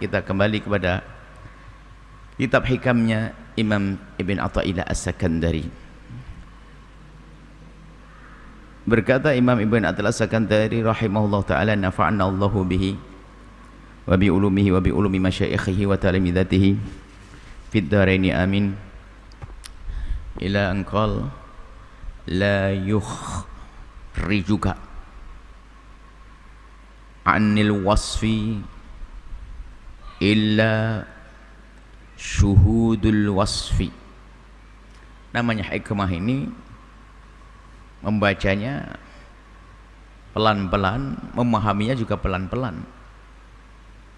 Kita kembali kepada kitab hikamnya Imam Ibn Athaillah As-Sakandari. Berkata Imam Ibn Athaillah As-Sakandari rahimahullah ta'ala, nafa'na Allahu bihi wa bi ulumihi wa bi ulumi masyaikhihi wa talamidatihi fid dharaini amin. Ila an qala la yukhrijuka anil wasfi illa syuhudul wasfi. Namanya hikmah ini membacanya pelan-pelan, memahaminya juga pelan-pelan,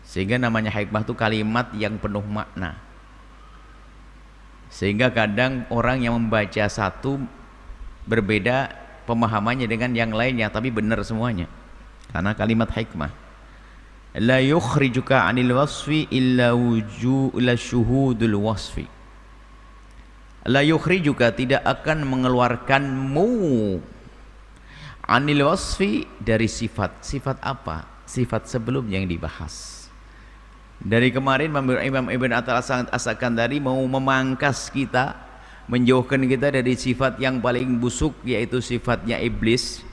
sehingga namanya hikmah itu kalimat yang penuh makna. Sehingga kadang orang yang membaca satu berbeda pemahamannya dengan yang lainnya, tapi benar semuanya karena kalimat hikmah. La yukhrijuka anil wasfi illa syuhudul wasfi. La yukhrijuka, tidak akan mengeluarkanmu anil wasfi, dari sifat. Sifat apa? Sifat sebelum yang dibahas. Dari kemarin Imam Ibn Athaillah As-Sakandari mau memangkas kita, menjauhkan kita dari sifat yang paling busuk, yaitu sifatnya iblis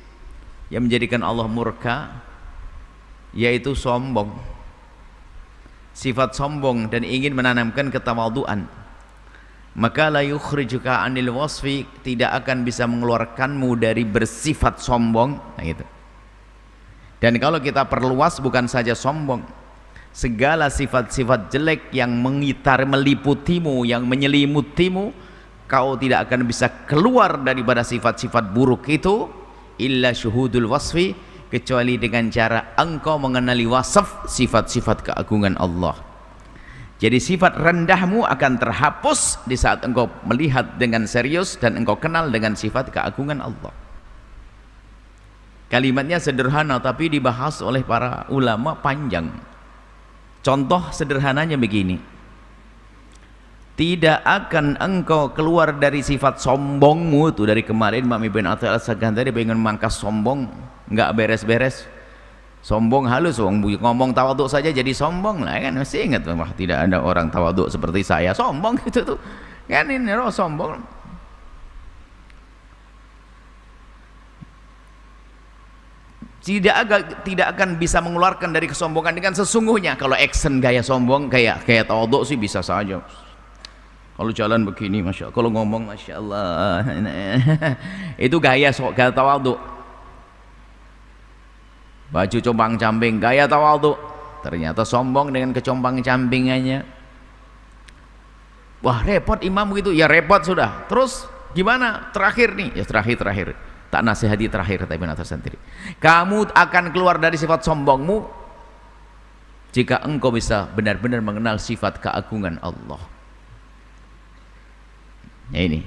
yang menjadikan Allah murka, yaitu sombong. Sifat sombong, dan ingin menanamkan ketawaduan. Maka la yukhrijuka anil wasfi, tidak akan bisa mengeluarkanmu dari bersifat sombong. Nah, gitu. Dan kalau kita perluas, bukan saja sombong, segala sifat-sifat jelek yang meliputimu, yang menyelimutimu, kau tidak akan bisa keluar daripada sifat-sifat buruk itu illa syuhudul wasfi, kecuali dengan cara engkau mengenali wasaf, sifat-sifat keagungan Allah. Jadi sifat rendahmu akan terhapus di saat engkau melihat dengan serius dan engkau kenal dengan sifat keagungan Allah. Kalimatnya sederhana, tapi dibahas oleh para ulama panjang. Contoh sederhananya begini: tidak akan engkau keluar dari sifat sombongmu itu. Dari kemarin Imam Ibn Athaillah As-Sakandari pengen memangkas sombong, nggak beres-beres. Sombong halus, ngomong tawaduk saja jadi sombong lah kan. Mesti ingat, wah tidak ada orang tawaduk seperti saya, sombong gitu tuh kan. Ini roh sombong. Tidak akan bisa mengeluarkan dari kesombongan dengan sesungguhnya. Kalau action gaya sombong, kayak tawaduk sih bisa saja. Kalau jalan begini, masya Allah. Kalau ngomong, masya Allah. Itu gaya tawaduk. Baju compang-camping, gaya tawaduk. Ternyata sombong dengan kecompang-campingannya. Wah, repot imam begitu. Ya repot sudah. Terus gimana? Terakhir nih. Ya terakhir. Tak nasihati terakhir, kata Ibn Athaillah sendiri. Kamu akan keluar dari sifat sombongmu jika engkau bisa benar-benar mengenal sifat keagungan Allah. Ya ini.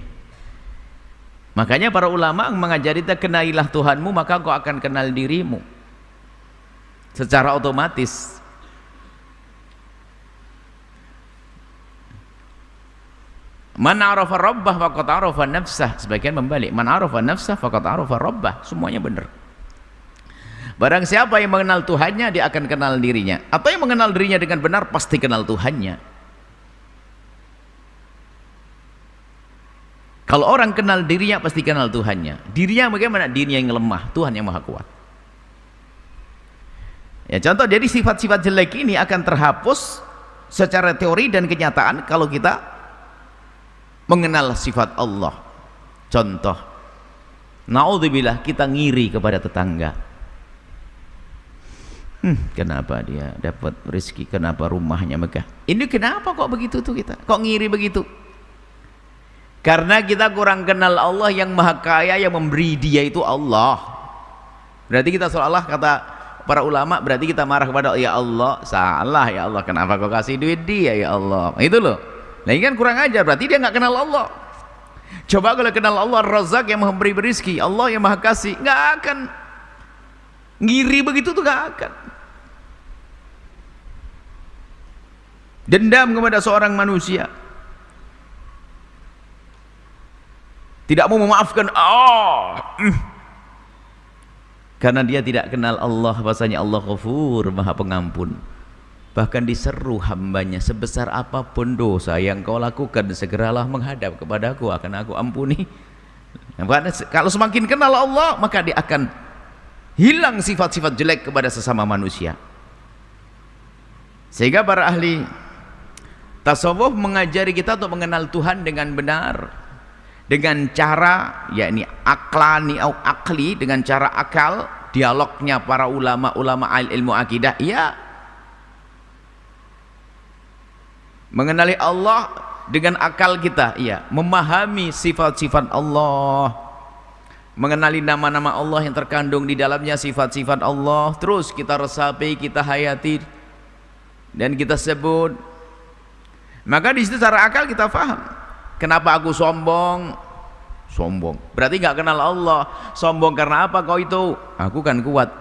Makanya para ulama mengajari kita, kenalilah Tuhanmu, maka kau akan kenal dirimu secara otomatis. Man arafa rabbah faqad arafa nafsah. Sebagian membalik, man arafa nafsah faqad arafa rabbah. Semuanya benar. Barang siapa yang mengenal Tuhannya, dia akan kenal dirinya. Atau yang mengenal dirinya dengan benar, pasti kenal Tuhannya. Kalau orang kenal dirinya, pasti kenal Tuhannya. Dirinya bagaimana? Dirinya yang lemah, Tuhan yang maha kuat. Ya, contoh, jadi sifat-sifat jelek ini akan terhapus secara teori dan kenyataan kalau kita mengenal sifat Allah. Contoh, naudzubillah, kita ngiri kepada tetangga. Kenapa dia dapat rezeki, kenapa rumahnya megah, ini kenapa kok begitu tuh, kita kok ngiri begitu? Karena kita kurang kenal Allah yang maha kaya, yang memberi dia itu Allah. Berarti kita seolah-olah, kata para ulama, berarti kita marah kepada ya Allah. Salah ya Allah, kenapa kau kasih duit dia ya Allah, itu loh. Nah ini kan kurang ajar, berarti dia nggak kenal Allah. Coba kalau kenal Allah Razak yang memberi rezeki, Allah yang maha kasih, nggak akan ngiri begitu tuh, nggak akan. Dendam kepada seorang manusia, tidak mau memaafkan, karena dia tidak kenal Allah, bahasanya Allah Ghafur, maha pengampun. Bahkan diseru hambanya, sebesar apapun dosa yang kau lakukan, segeralah menghadap kepadaku, akan aku ampuni. Kalau semakin kenal Allah, maka dia akan hilang sifat-sifat jelek kepada sesama manusia. Sehingga para ahli tasawuf mengajari kita untuk mengenal Tuhan dengan benar, dengan cara, yakni aklani atau akli, dengan cara akal, dialognya para ulama-ulama ilmu akidah, ya, mengenali Allah dengan akal kita, iya, memahami sifat-sifat Allah, mengenali nama-nama Allah yang terkandung di dalamnya, sifat-sifat Allah, terus kita resapi, kita hayati, dan kita sebut. Maka di situ secara akal kita faham, kenapa aku sombong? Sombong berarti nggak kenal Allah. Sombong karena apa kau itu? Aku kan kuat.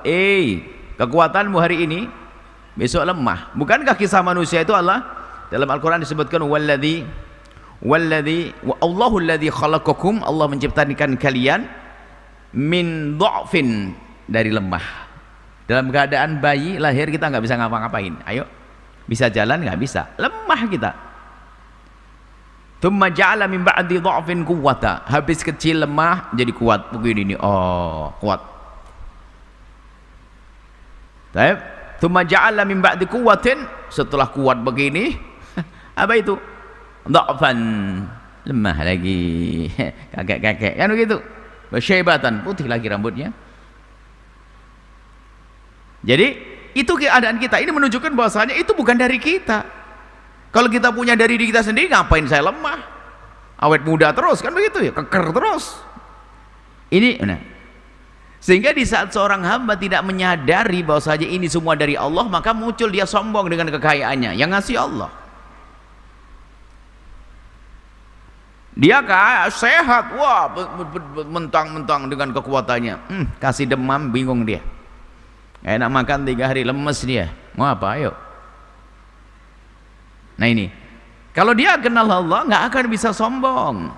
Kekuatanmu hari ini, besok lemah. Bukankah kisah manusia itu Allah dalam Al-Quran disebutkan Allahu alladhi khalaqakum, Allah menciptakan kalian min dha'fin, dari lemah. Dalam keadaan bayi lahir kita nggak bisa ngapa-ngapain. Ayo, bisa jalan nggak bisa, lemah kita. Tsumma ja'ala min ba'di dha'fin quwwata, habis kecil lemah jadi kuat begini nih. Oh, kuat. Baik. Tsumma ja'ala min ba'di quwwatin, setelah kuat begini apa itu? Dha'fan, lemah lagi. Kakek-kakek kan begitu. Syaibatan, putih lagi rambutnya. Jadi itu keadaan kita. Ini menunjukkan bahwasanya itu bukan dari kita. Kalau kita punya dari diri kita sendiri, ngapain saya lemah? Awet muda terus kan begitu ya, keker terus. Ini nah. Sehingga di saat seorang hamba tidak menyadari bahwasanya ini semua dari Allah, maka muncul dia sombong dengan kekayaannya yang ngasih Allah. Dia kaya, sehat, wah, mentang-mentang dengan kekuatannya, kasih demam, bingung dia, enak makan 3 hari, lemes dia, mau apa? Ayo. Nah ini, kalau dia kenal Allah, nggak akan bisa sombong.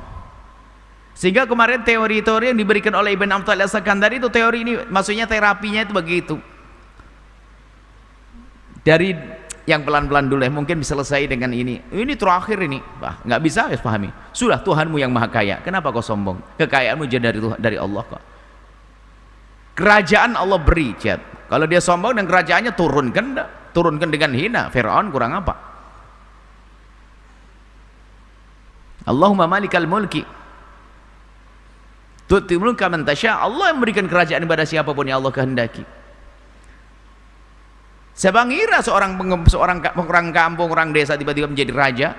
Sehingga kemarin teori-teori yang diberikan oleh Ibn Athaillah As-Sakandari itu, teori ini maksudnya terapinya itu begitu, dari yang pelan-pelan dulu ya, mungkin bisa selesai dengan ini terakhir ini, nggak bisa ya pahami. Sudah, Tuhanmu yang maha kaya, kenapa kau sombong? Kekayaanmu jadi dari Allah kok. Kerajaan Allah beri, kalau dia sombong dan kerajaannya turunkan dengan hina. Fir'aun kurang apa? Allahumma malikal mulki tu'til mulka man tasya, Allah yang memberikan kerajaan kepada siapapun yang Allah kehendaki. Saya mengira seorang kampung, orang desa tiba-tiba menjadi raja,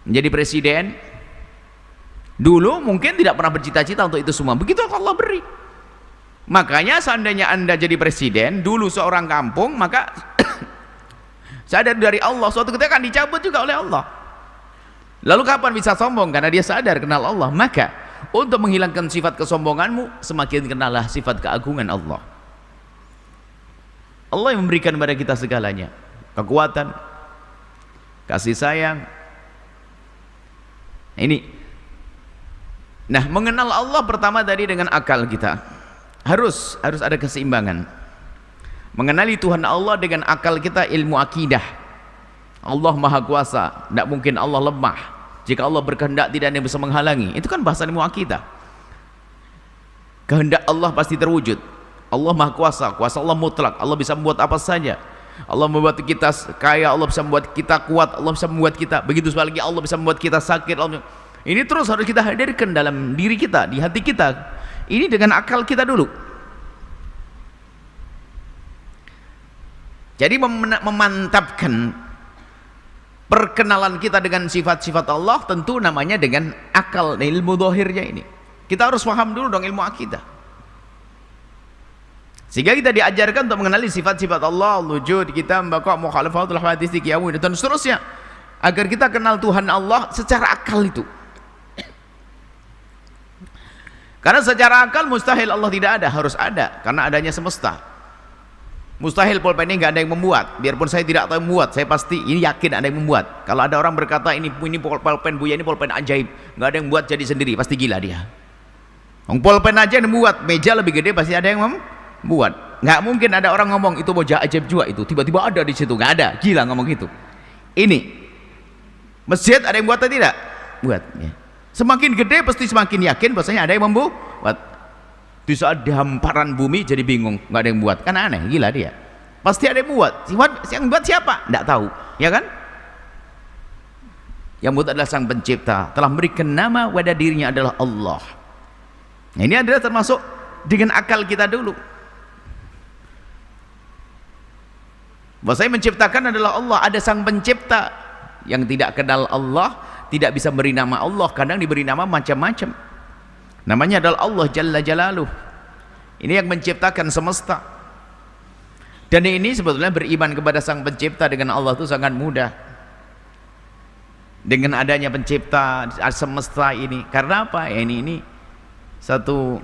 menjadi presiden. Dulu mungkin tidak pernah bercita-cita untuk itu semua. Begitu Allah beri. Makanya seandainya Anda jadi presiden, dulu seorang kampung, maka sadar dari Allah, suatu ketika akan dicabut juga oleh Allah. Lalu kapan bisa sombong? Karena dia sadar kenal Allah. Maka untuk menghilangkan sifat kesombonganmu, semakin kenallah sifat keagungan Allah. Allah yang memberikan kepada kita segalanya, kekuatan, kasih sayang. Ini. Nah, mengenal Allah pertama tadi dengan akal kita. Harus ada keseimbangan. Mengenali Tuhan Allah dengan akal kita, ilmu akidah. Allah Maha Kuasa, tidak mungkin Allah lemah. Jika Allah berkehendak tidak ada yang bisa menghalangi. Itu kan bahasa ilmu akidah. Kehendak Allah pasti terwujud. Allah Maha Kuasa, kuasa Allah mutlak. Allah bisa membuat apa saja. Allah membuat kita kaya, Allah bisa membuat kita kuat, Allah bisa membuat kita begitu. Sebaliknya Allah bisa membuat kita sakit. Ini terus harus kita hadirkan dalam diri kita, di hati kita. Ini dengan akal kita dulu. Jadi memantapkan perkenalan kita dengan sifat-sifat Allah, tentu namanya dengan akal, ilmu zahirnya ini. Kita harus paham dulu dong ilmu akidah. Sehingga kita diajarkan untuk mengenali sifat-sifat Allah, wujud, kita membaca mukhalafatul hadits, qiyamul dan seterusnya, agar kita kenal Tuhan Allah secara akal itu. Karena secara akal mustahil Allah tidak ada, harus ada, karena adanya semesta. Mustahil pulpen ini nggak ada yang membuat. Biarpun saya tidak tahu yang membuat, saya pasti ini yakin ada yang membuat. Kalau ada orang berkata ini pulpen Buya, ini pulpen ajaib, nggak ada yang membuat jadi sendiri, pasti gila dia. Pulpen aja yang membuat, meja lebih gede pasti ada yang Buat. Nggak mungkin ada orang ngomong itu wajah ajaib juga itu, tiba-tiba ada di situ. Nggak ada, gila ngomong gitu. Ini masjid ada yang buat atau tidak? Buat ya. Semakin gede pasti semakin yakin bahwasanya ada yang membuat. Di saat di hamparan bumi jadi bingung, nggak ada yang buat, kan aneh, gila dia. Pasti ada yang buat. Yang buat siapa? Nggak tahu, ya kan? Yang buat adalah Sang Pencipta, telah memberikan nama pada dirinya adalah Allah. Nah, ini adalah termasuk dengan akal kita dulu. Bahwa saya menciptakan adalah Allah, ada Sang Pencipta. Yang tidak kenal Allah tidak bisa beri nama Allah, kadang diberi nama macam-macam. Namanya adalah Allah Jalla Jalaluh. Ini yang menciptakan semesta. Dan ini sebetulnya beriman kepada Sang Pencipta dengan Allah itu sangat mudah. Dengan adanya pencipta semesta ini. Karena apa? Ya, ini satu,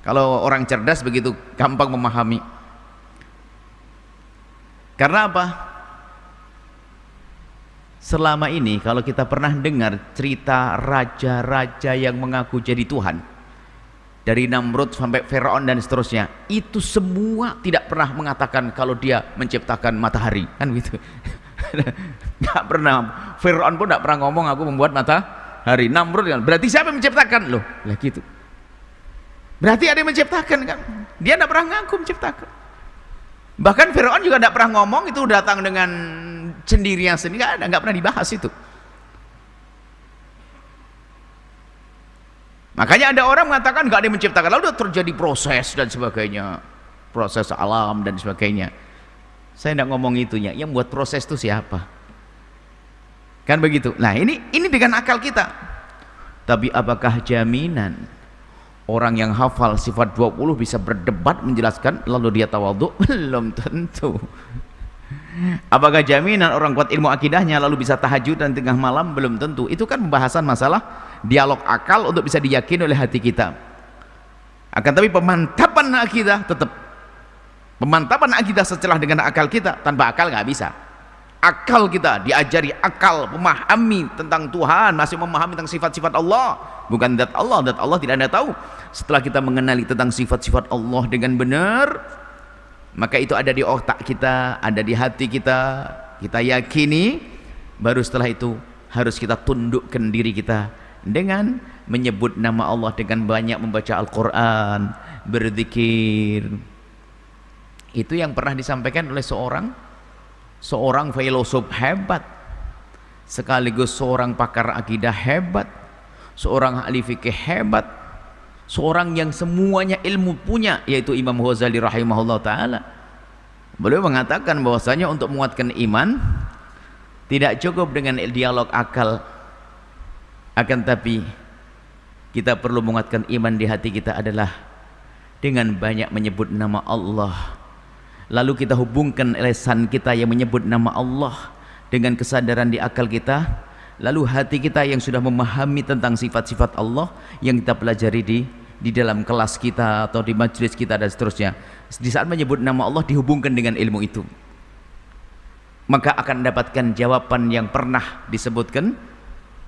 kalau orang cerdas begitu gampang memahami. Karena apa? Selama ini kalau kita pernah dengar cerita raja-raja yang mengaku jadi Tuhan, dari Namrud sampai Firaun dan seterusnya, itu semua tidak pernah mengatakan kalau dia menciptakan matahari, kan gitu. Nggak pernah. Firaun pun nggak pernah ngomong aku membuat matahari. Namrud kan, berarti siapa yang menciptakan? Loh lah gitu, berarti ada yang menciptakan kan. Dia nggak pernah ngaku menciptakan. Bahkan Firaun juga tidak pernah ngomong itu datang dengan sendirinya sendiri, nggak pernah dibahas itu. Makanya ada orang mengatakan nggak ada yang menciptakan, lalu terjadi proses dan sebagainya, proses alam dan sebagainya. Saya tidak ngomong itunya, yang buat proses itu siapa? Kan begitu. Nah ini dengan akal kita. Tapi apakah jaminan orang yang hafal sifat 20 bisa berdebat menjelaskan lalu dia tawadhu? Belum tentu. Apakah jaminan orang kuat ilmu akidahnya lalu bisa tahajud dan tengah malam? Belum tentu. Itu kan pembahasan masalah dialog akal untuk bisa diyakini oleh hati kita. Akan tapi pemantapan akidah tetap. Pemantapan akidah setelah dengan akal kita, tanpa akal nggak bisa. Akal kita diajari akal, memahami tentang Tuhan, masih memahami tentang sifat-sifat Allah, bukan zat Allah. Zat Allah tidak Anda tahu. Setelah kita mengenali tentang sifat-sifat Allah dengan benar, maka itu ada di otak kita, ada di hati kita, kita yakini. Baru setelah itu harus kita tundukkan diri kita dengan menyebut nama Allah, dengan banyak membaca Al-Quran, berzikir. Itu yang pernah disampaikan oleh seorang filosof hebat, sekaligus seorang pakar akidah hebat, seorang ahli fikih hebat, seorang yang semuanya ilmu punya, yaitu Imam Ghazali rahimahullah ta'ala. Beliau mengatakan bahwasanya untuk menguatkan iman tidak cukup dengan dialog akal, akan tapi kita perlu menguatkan iman di hati kita adalah dengan banyak menyebut nama Allah. Lalu kita hubungkan lisan kita yang menyebut nama Allah dengan kesadaran di akal kita, lalu hati kita yang sudah memahami tentang sifat-sifat Allah yang kita pelajari di dalam kelas kita atau di majelis kita dan seterusnya. Di saat menyebut nama Allah dihubungkan dengan ilmu itu, maka akan mendapatkan jawaban yang pernah disebutkan,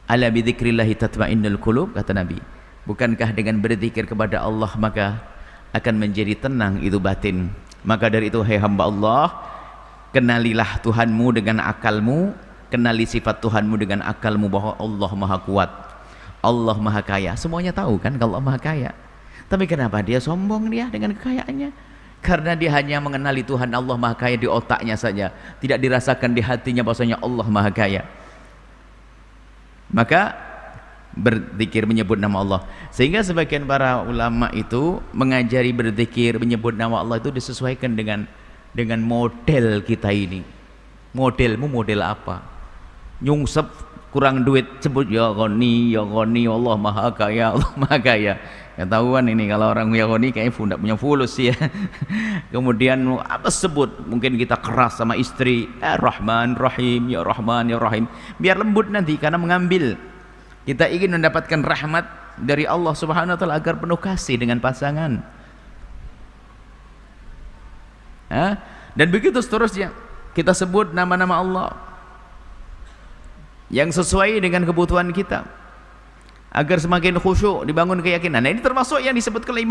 ala bidzikrillahi tatmainnul qulub, kata Nabi. Bukankah dengan berzikir kepada Allah maka akan menjadi tenang itu batin? Maka dari itu, hai hamba Allah, kenalilah Tuhanmu dengan akalmu, kenali sifat Tuhanmu dengan akalmu, bahwa Allah maha kuat, Allah maha kaya. Semuanya tahu kan kalau Allah maha kaya. Tapi kenapa dia sombong dia dengan kekayaannya? Karena dia hanya mengenali Tuhan Allah maha kaya di otaknya saja, tidak dirasakan di hatinya bahwasanya Allah maha kaya. Maka berzikir menyebut nama Allah, sehingga sebagian para ulama itu mengajari berzikir menyebut nama Allah itu disesuaikan dengan model kita ini. Modelmu model apa? Nyungsep kurang duit sebut ya Ghani Allah maha kaya, Allah maha kaya. Ketahuan ini kalau orang ya Ghani kayaknya tidak punya fulus ya. Kemudian apa sebut, mungkin kita keras sama istri, Rahman Rahim, ya Rahman ya Rahim, biar lembut nanti karena mengambil. Kita ingin mendapatkan rahmat dari Allah Subhanahu wa ta'ala agar penuh kasih dengan pasangan. Dan begitu seterusnya. Kita sebut nama-nama Allah yang sesuai dengan kebutuhan kita agar semakin khusyuk, dibangun keyakinan. Nah, ini termasuk yang disebut oleh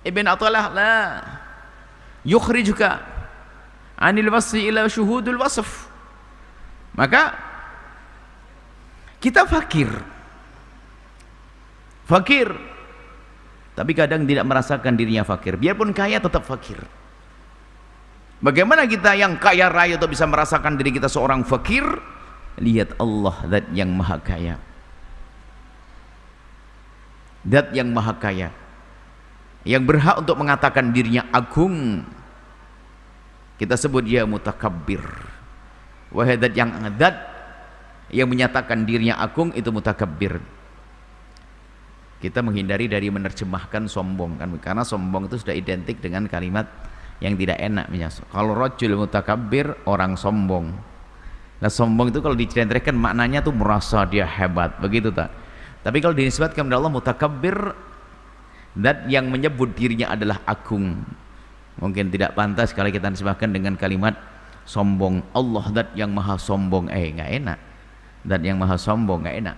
Ibn Athaillah la yukhrijuka anil wasfi ila syuhudul wasf. Maka kita fakir, tapi kadang tidak merasakan dirinya fakir. Biarpun kaya tetap fakir. Bagaimana kita yang kaya raya itu bisa merasakan diri kita seorang fakir? Lihat Allah, zat yang maha kaya, zat yang maha kaya, yang berhak untuk mengatakan dirinya agung. Kita sebut dia mutakabbir. Wahai zat yang menyatakan dirinya agung, itu mutakabbir. Kita menghindari dari menerjemahkan sombong kan, karena sombong itu sudah identik dengan kalimat yang tidak enak. Kalau rajul mutakabbir, orang sombong. Nah, sombong itu kalau diceritakan maknanya tuh merasa dia hebat, begitu tak? Tapi kalau dinisbatkan kepada Allah mutakabbir, zat yang menyebut dirinya adalah agung. Mungkin tidak pantas kalau kita nisbahkan dengan kalimat sombong. Allah zat yang maha sombong, nggak enak. Zat yang maha sombong nggak enak.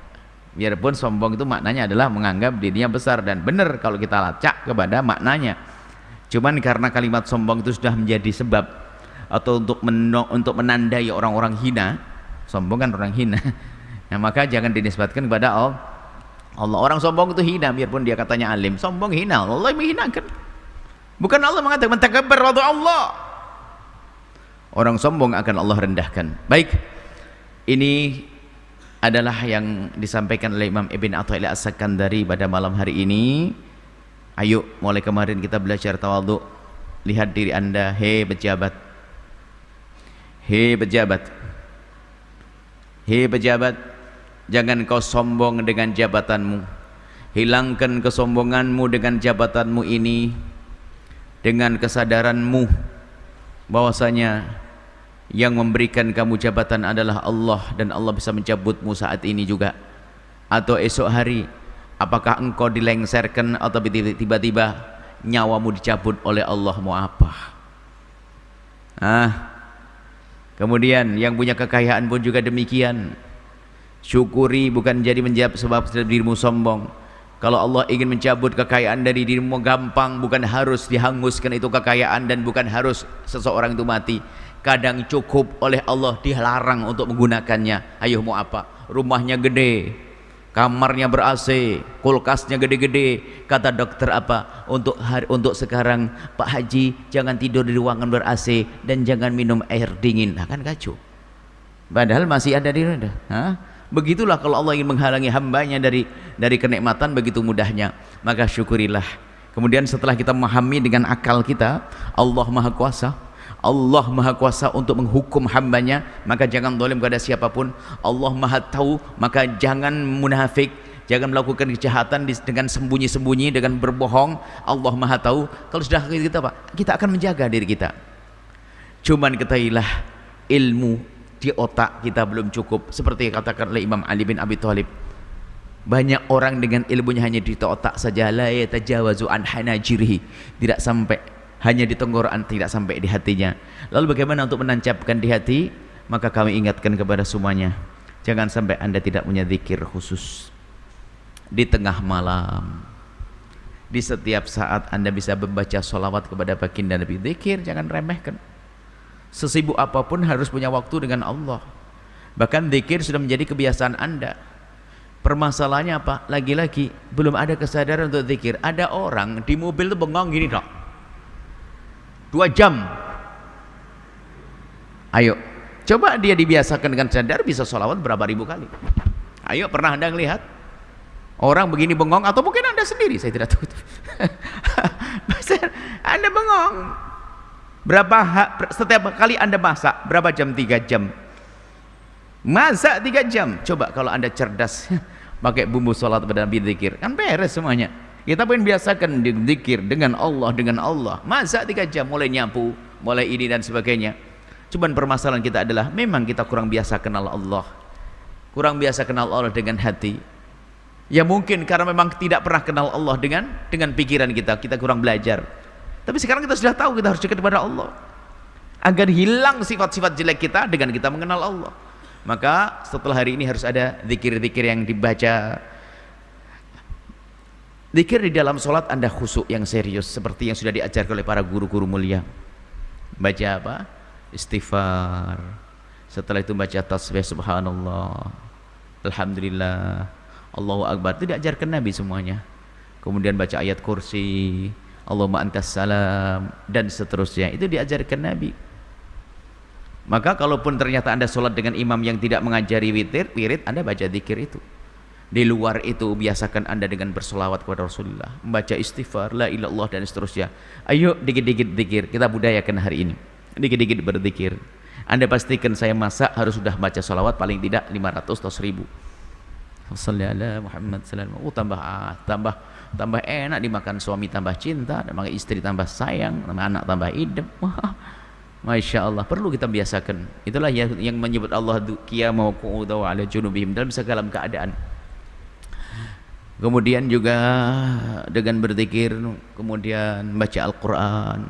Biarpun sombong itu maknanya adalah menganggap dirinya besar, dan benar kalau kita lacak kepada maknanya. Cuman karena kalimat sombong itu sudah menjadi sebab atau untuk menandai orang-orang hina, sombong kan orang hina. Nah, maka jangan dinisbatkan kepada Allah. Orang sombong itu hina, biarpun dia katanya alim, sombong hina, Allah menghinakan. Bukan Allah mengatakan takabbar wa Allah. Orang sombong akan Allah rendahkan. Baik, ini adalah yang disampaikan oleh Imam Ibn Athaillah As-Sakandari pada malam hari ini. Ayo, mulai kemarin kita belajar tawadhu. Lihat diri Anda, hei pejabat, hei pejabat, hei pejabat, jangan kau sombong dengan jabatanmu. Hilangkan kesombonganmu dengan jabatanmu ini, dengan kesadaranmu bahwasanya yang memberikan kamu jabatan adalah Allah, dan Allah bisa mencabutmu saat ini juga atau esok hari. Apakah engkau dilengserkan atau tiba-tiba nyawamu dicabut oleh Allah, mau apa? Kemudian yang punya kekayaan pun juga demikian. Syukuri, bukan jadi menjawab sebab dirimu sombong. Kalau Allah ingin mencabut kekayaan dari dirimu gampang, bukan harus dihanguskan itu kekayaan, dan bukan harus seseorang itu mati. Kadang cukup oleh Allah dilarang untuk menggunakannya. Ayo mau apa? Rumahnya gede, kamarnya ber-AC, kulkasnya gede-gede. Kata dokter apa? Untuk sekarang Pak Haji jangan tidur di ruangan ber-AC dan jangan minum air dingin. Nah, kan kacau. Padahal masih ada di sana. Begitulah kalau Allah ingin menghalangi hambanya dari kenikmatan begitu mudahnya. Maka syukurilah. Kemudian setelah kita memahami dengan akal kita, Allah Maha Kuasa, Allah Maha Kuasa untuk menghukum hambanya, maka jangan zalim kepada siapapun. Allah Maha Tahu, maka jangan munafik, jangan melakukan kejahatan dengan sembunyi-sembunyi, dengan berbohong. Allah Maha Tahu. Kalau sudah kita kita akan menjaga diri kita. Cuman ketahuilah, ilmu di otak kita belum cukup. Seperti yang katakan oleh Imam Ali bin Abi Thalib, banyak orang dengan ilmunya hanya di otak saja, la yatajawazu an hanajirihi, tidak sampai, hanya di tenggorokan, tidak sampai di hatinya. Lalu bagaimana untuk menancapkan di hati? Maka kami ingatkan kepada semuanya, jangan sampai Anda tidak punya zikir khusus. Di tengah malam, di setiap saat Anda bisa membaca sholawat kepada baginda Nabi. Zikir jangan remehkan. Sesibuk apapun harus punya waktu dengan Allah. Bahkan zikir sudah menjadi kebiasaan Anda. Permasalahannya apa? Lagi-lagi belum ada kesadaran untuk zikir. Ada orang di mobil itu bengong gini dok, 2 jam. Ayo, coba dia dibiasakan dengan sadar, bisa sholawat berapa ribu kali. Ayo, pernah Anda melihat orang begini bengong? Atau mungkin Anda sendiri, saya tidak tahu. Anda bengong setiap kali Anda masak berapa jam? 3 jam. Masak 3 jam. Coba kalau Anda cerdas, pakai bumbu sholat pada Nabi, zikir, kan beres semuanya. Kita pengen biasakan zikir dengan Allah. Masak 3 jam, mulai nyapu, mulai ini dan sebagainya. Cuman permasalahan kita adalah memang kita kurang biasa kenal Allah, kurang biasa kenal Allah dengan hati. Ya mungkin karena memang tidak pernah kenal Allah dengan pikiran kita kurang belajar. Tapi sekarang kita sudah tahu kita harus dekat kepada Allah agar hilang sifat-sifat jelek kita dengan kita mengenal Allah. Maka setelah hari ini harus ada zikir-zikir yang dibaca Zikir di dalam sholat Anda khusyuk yang serius seperti yang sudah diajarkan oleh para guru-guru mulia. Baca apa? Istighfar. Setelah itu baca tasbih subhanallah, alhamdulillah, Allahu akbar. Itu diajarkan Nabi semuanya. Kemudian baca ayat kursi, Allahumma antas salam, dan seterusnya. Itu diajarkan Nabi. Maka kalaupun ternyata Anda sholat dengan imam yang tidak mengajari wirid, Anda baca zikir itu. Di luar itu biasakan Anda dengan bersolawat kepada Rasulullah, membaca istighfar, la ilallah, dan seterusnya. Ayo dikit-dikit zikir, kita budayakan hari ini. Dikit-dikit berzikir. Anda pastikan saya masak harus sudah baca solawat paling tidak 500 atau 1000. Shalli ala Muhammad sallallahu. Tambah enak dimakan, suami tambah cinta, tambah istri tambah sayang, tambah anak tambah hidup. Masya Allah, perlu kita biasakan. Itulah yang menyebut Allah qiyamah wa qu'udan wa ala junubihim, dalam segala keadaan. Kemudian juga dengan berzikir, kemudian baca Al-Quran.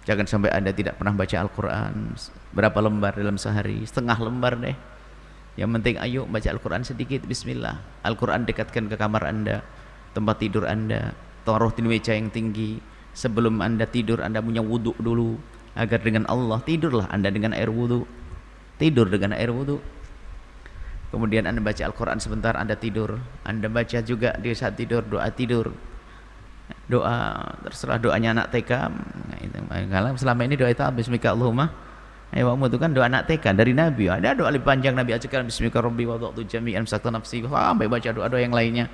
Jangan sampai Anda tidak pernah baca Al-Quran. Berapa lembar dalam sehari? Setengah lembar deh. Yang penting ayo baca Al-Quran sedikit. Bismillah. Al-Quran dekatkan ke kamar Anda, tempat tidur Anda, taruh di meja yang tinggi. Sebelum Anda tidur, Anda punya wudhu dulu, agar dengan Allah tidurlah Anda dengan air wudhu. Tidur dengan air wudhu. Kemudian Anda baca Al-Quran sebentar, Anda tidur. Anda baca juga di saat tidur, doa tidur. Doa, terserah doanya anak TK. Selama ini doa itu bismika Allahumma ayyawakmu, itu kan doa anak TK dari Nabi. Ada doa lebih panjang Nabi ajarkan, bismika rabbi wada'tu jami'an sakta nafsi, sampai baca doa-doa yang lainnya.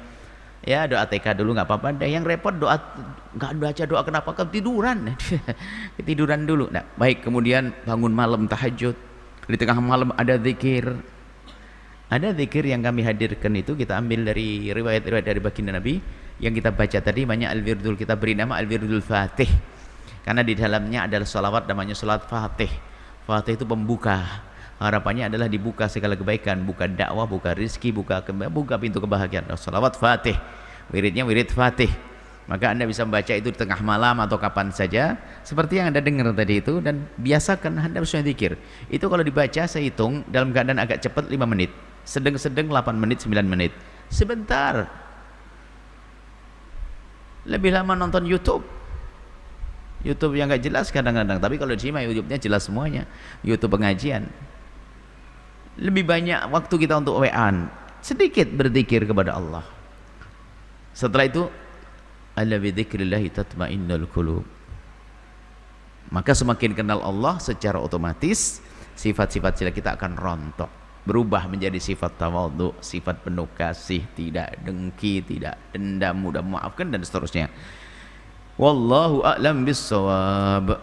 Ya doa TK dulu nggak apa-apa. Yang repot doa, nggak baca doa kenapa? Ketiduran. Ketiduran dulu. Nah, baik, kemudian bangun malam tahajud. Di tengah malam ada zikir. Ada zikir yang kami hadirkan itu kita ambil dari riwayat-riwayat dari baginda Nabi yang kita baca tadi, banyak al-wirdul, kita beri nama al-wirdul Fatih karena di dalamnya adalah salawat namanya salat Fatih. Fatih itu pembuka, harapannya adalah dibuka segala kebaikan, buka dakwah, buka rizki, buka pintu kebahagiaan. Salawat Fatih, wiridnya wirid Fatih. Maka Anda bisa membaca itu di tengah malam atau kapan saja seperti yang Anda dengar tadi itu, dan biasakan Anda bersama zikir. Itu kalau dibaca saya hitung dalam keadaan agak cepat 5 menit, sedang-sedang 8 menit, 9 menit. Sebentar. Lebih lama nonton YouTube yang nggak jelas kadang-kadang, tapi kalau di sini YouTube-nya jelas semuanya. YouTube pengajian. Lebih banyak waktu kita untuk WA-an, sedikit berzikir kepada Allah. Setelah itu ala bidzikrillah tatmainnul qulub. Maka semakin kenal Allah, secara otomatis sifat-sifat jelek kita akan rontok, berubah menjadi sifat tawadhu, sifat penuh kasih, tidak dengki, tidak dendam, mudah memaafkan, dan seterusnya. Wallahu a'lam bissawab.